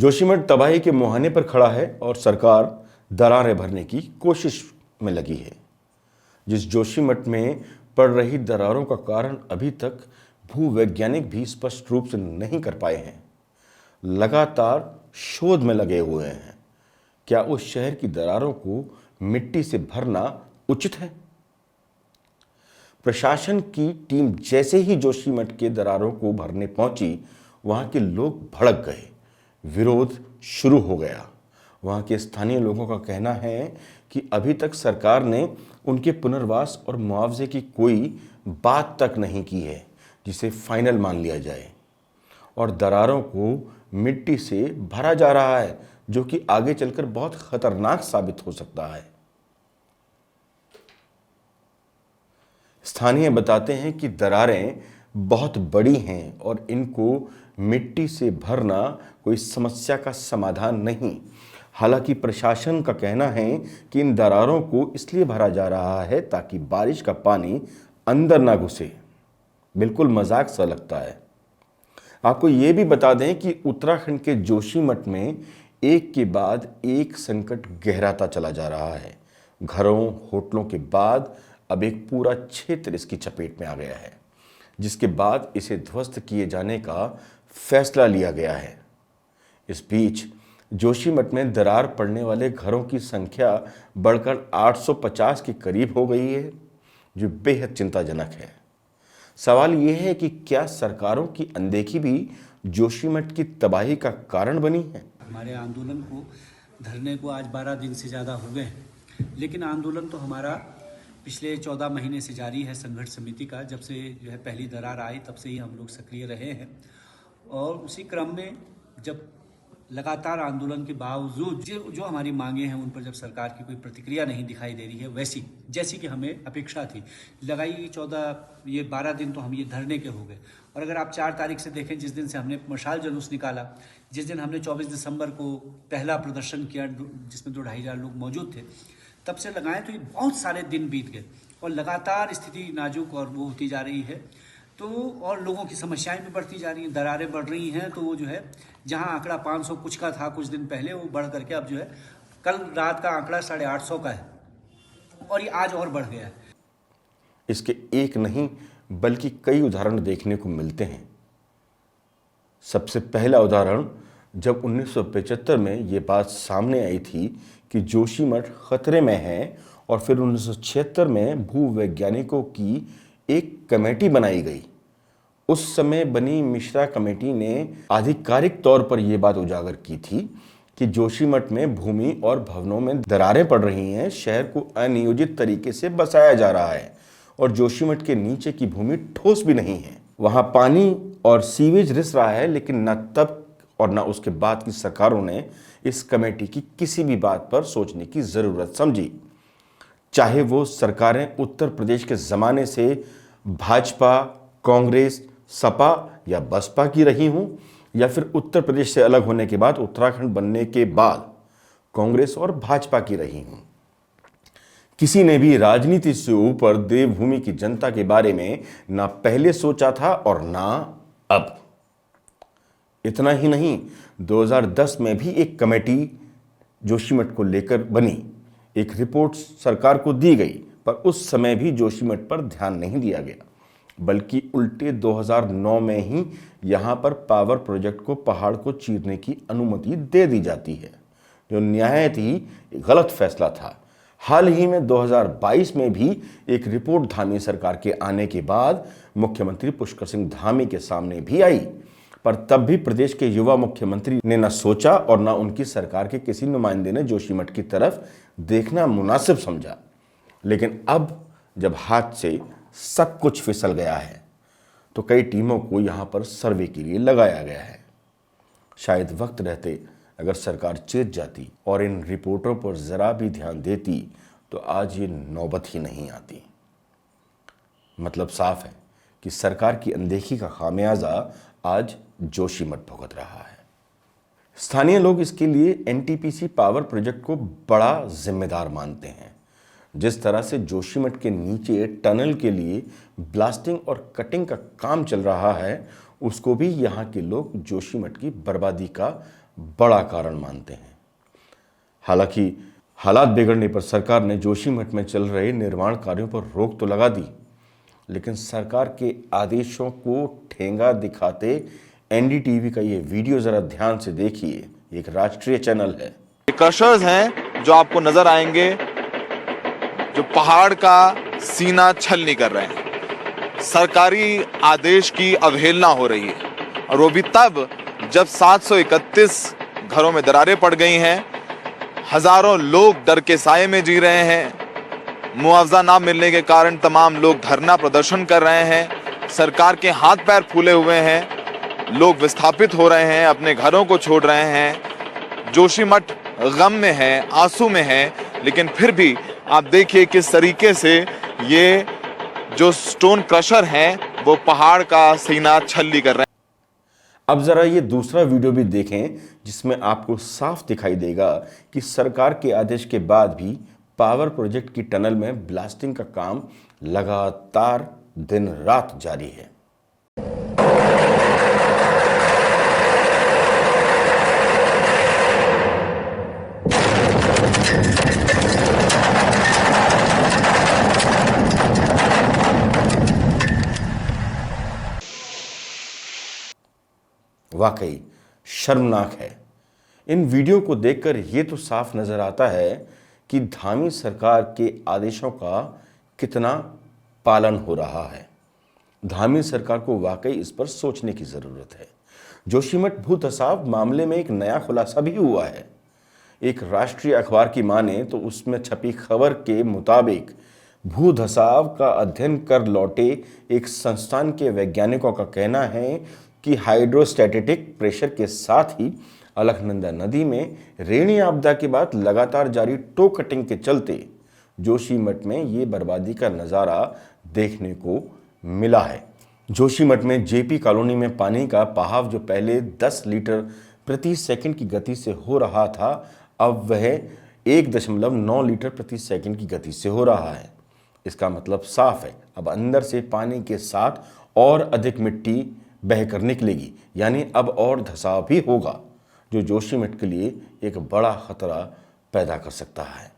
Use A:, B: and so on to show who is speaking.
A: जोशीमठ तबाही के मुहाने पर खड़ा है और सरकार दरारें भरने की कोशिश में लगी है। जिस जोशीमठ में पड़ रही दरारों का कारण अभी तक भूवैज्ञानिक भी स्पष्ट रूप से नहीं कर पाए हैं। लगातार शोध में लगे हुए हैं। क्या उस शहर की दरारों को मिट्टी से भरना उचित है? प्रशासन की टीम जैसे ही जोशीमठ के दरारों को भरने पहुंची, वहां के लोग भड़क गए। विरोध शुरू हो गया। वहां के स्थानीय लोगों का कहना है कि अभी तक सरकार ने उनके पुनर्वास और मुआवजे की कोई बात तक नहीं की है जिसे फाइनल मान लिया जाए, और दरारों को मिट्टी से भरा जा रहा है जो कि आगे चलकर बहुत खतरनाक साबित हो सकता है। स्थानीय बताते हैं कि दरारें बहुत बड़ी हैं और इनको मिट्टी से भरना कोई समस्या का समाधान नहीं। हालांकि प्रशासन का कहना है कि इन दरारों को इसलिए भरा जा रहा है ताकि बारिश का पानी अंदर ना घुसे। बिल्कुल मजाक सा लगता है। आपको ये भी बता दें कि उत्तराखंड के जोशीमठ में एक के बाद एक संकट गहराता चला जा रहा है। घरों, होटलों के बाद अब एक पूरा क्षेत्र इसकी चपेट में आ गया है, जिसके बाद इसे ध्वस्त किए जाने का फैसला लिया गया है। इस बीच जोशीमठ में दरार पड़ने वाले घरों की संख्या बढ़कर 850 के करीब हो गई है, जो बेहद चिंताजनक है। सवाल यह है कि क्या सरकारों की अनदेखी भी जोशीमठ की तबाही का कारण बनी है?
B: हमारे आंदोलन को धरने को आज 12 दिन से ज़्यादा हो गए हैं, लेकिन आंदोलन तो हमारा पिछले 14 महीने से जारी है। संघर्ष समिति का जब से जो है पहली दरार आई तब से ही हम लोग सक्रिय रहे हैं, और उसी क्रम में जब लगातार आंदोलन के बावजूद जो हमारी मांगे हैं उन पर जब सरकार की कोई प्रतिक्रिया नहीं दिखाई दे रही है वैसी जैसी कि हमें अपेक्षा थी, लगाई 12 दिन तो हम ये धरने के हो गए। और अगर आप 4 तारीख से देखें, जिस दिन से हमने मशाल जुलूस निकाला, जिस दिन हमने 24 दिसंबर को पहला प्रदर्शन किया जिसमें 2-2,500 लोग मौजूद थे, तब से लगाएं तो ये बहुत सारे दिन बीत गए और लगातार स्थिति नाजुक और वो होती जा रही है। तो और लोगों की समस्याएं भी बढ़ती जा रही हैं, दरारें बढ़ रही हैं। तो वो जो है जहां आंकड़ा 500 कुछ का था कुछ दिन पहले, वो बढ़ करके अब जो है कल रात का आंकड़ा 850 का है, और ये आज और बढ़ गया है।
A: इसके एक नहीं बल्कि कई उदाहरण देखने को मिलते हैं। सबसे पहला उदाहरण जब 1975 में ये बात सामने आई थी कि जोशीमठ खतरे में है, और फिर 1976 में भूवैज्ञानिकों की एक कमेटी बनाई गई। उस समय बनी मिश्रा कमेटी ने आधिकारिक तौर पर यह बात उजागर की थी कि जोशीमठ में भूमि और भवनों में दरारें पड़ रही हैं, शहर को अनियोजित तरीके से बसाया जा रहा है और जोशीमठ के नीचे की भूमि ठोस भी नहीं है। वहां पानी और सीवेज रिस रहा है, लेकिन न तब और न उसके बाद की सरकारों ने इस कमेटी की किसी भी बात पर सोचने की जरूरत समझी। चाहे वो सरकारें उत्तर प्रदेश के जमाने से भाजपा, कांग्रेस, सपा या बसपा की रही हूं, या फिर उत्तर प्रदेश से अलग होने के बाद उत्तराखंड बनने के बाद कांग्रेस और भाजपा की रही हूं, किसी ने भी राजनीति से ऊपर देवभूमि की जनता के बारे में ना पहले सोचा था और ना अब। इतना ही नहीं, 2010 में भी एक कमेटी जोशीमठ को लेकर बनी। एक रिपोर्ट सरकार को दी गई, पर उस समय भी जोशीमठ पर ध्यान नहीं दिया गया, बल्कि उल्टे 2009 में ही यहां पर पावर प्रोजेक्ट को पहाड़ को चीरने की अनुमति दे दी जाती है, जो निहायत ही गलत फैसला था। हाल ही में 2022 में भी एक रिपोर्ट धामी सरकार के आने के बाद मुख्यमंत्री पुष्कर सिंह धामी के सामने भी आई, पर तब भी प्रदेश के युवा मुख्यमंत्री ने न सोचा और न उनकी सरकार के किसी नुमाइंदे ने जोशीमठ की तरफ देखना मुनासिब समझा। लेकिन अब जब हाथ से सब कुछ फिसल गया है, तो कई टीमों को यहां पर सर्वे के लिए लगाया गया है। शायद वक्त रहते अगर सरकार चेत जाती और इन रिपोर्टों पर जरा भी ध्यान देती, तो आज ये नौबत ही नहीं आती। मतलब साफ है कि सरकार की अनदेखी का खामियाजा आज जोशीमठ भुगत रहा है। स्थानीय लोग इसके लिए एनटीपीसी पावर प्रोजेक्ट को बड़ा जिम्मेदार मानते हैं। जिस तरह से जोशीमठ के नीचे टनल के लिए ब्लास्टिंग और कटिंग का काम चल रहा है, उसको भी यहाँ के लोग जोशीमठ की बर्बादी का बड़ा कारण मानते हैं। हालांकि हालात बिगड़ने पर सरकार ने जोशीमठ में चल रहे निर्माण कार्यों पर रोक तो लगा दी, लेकिन सरकार के आदेशों को ठेंगा दिखाते एनडीटीवी का ये वीडियो जरा ध्यान से देखिए। एक राष्ट्रीय चैनल है।
C: क्रशर्स हैं जो आपको नजर आएंगे, जो पहाड़ का सीना छलनी कर रहे हैं। सरकारी आदेश की अवहेलना हो रही है, और वो भी तब जब 731 घरों में दरारें पड़ गई हैं, हजारों लोग डर के साये में जी रहे हैं। मुआवजा ना मिलने के कारण तमाम लोग धरना प्रदर्शन कर रहे हैं। सरकार के हाथ पैर फूले हुए हैं, लोग विस्थापित हो रहे हैं, अपने घरों को छोड़ रहे हैं। जोशीमठ गम में है, आंसू में है, लेकिन फिर भी आप देखिए किस तरीके से ये जो स्टोन क्रशर हैं वो पहाड़ का सीना छलनी कर रहे हैं।
A: अब जरा ये दूसरा वीडियो भी देखें, जिसमें आपको साफ दिखाई देगा कि सरकार के आदेश के बाद भी पावर प्रोजेक्ट की टनल में ब्लास्टिंग का काम लगातार दिन रात जारी है। वाकई शर्मनाक है। इन वीडियो को देखकर यह तो साफ नजर आता है कि धामी सरकार के आदेशों का कितना पालन हो रहा है। धामी सरकार को वाकई इस पर सोचने की जरूरत है। जोशीमठ भू धसाव मामले में एक नया खुलासा भी हुआ है। एक राष्ट्रीय अखबार की माने तो उसमें छपी खबर के मुताबिक भू धसाव का अध्ययन कर लौटे एक संस्थान के वैज्ञानिकों का कहना है कि हाइड्रोस्टैटिक प्रेशर के साथ ही अलकनंदा नदी में रेणी आपदा के बाद लगातार जारी टो कटिंग के चलते जोशीमठ में ये बर्बादी का नज़ारा देखने को मिला है। जोशीमठ में जेपी कॉलोनी में पानी का बहाव जो पहले 10 लीटर प्रति सेकंड की गति से हो रहा था, अब वह 1.9 लीटर प्रति सेकंड की गति से हो रहा है। इसका मतलब साफ है, अब अंदर से पानी के साथ और अधिक मिट्टी बहकर निकलेगी, यानी अब और धसाव भी होगा, जो जोशीमठ के लिए एक बड़ा खतरा पैदा कर सकता है।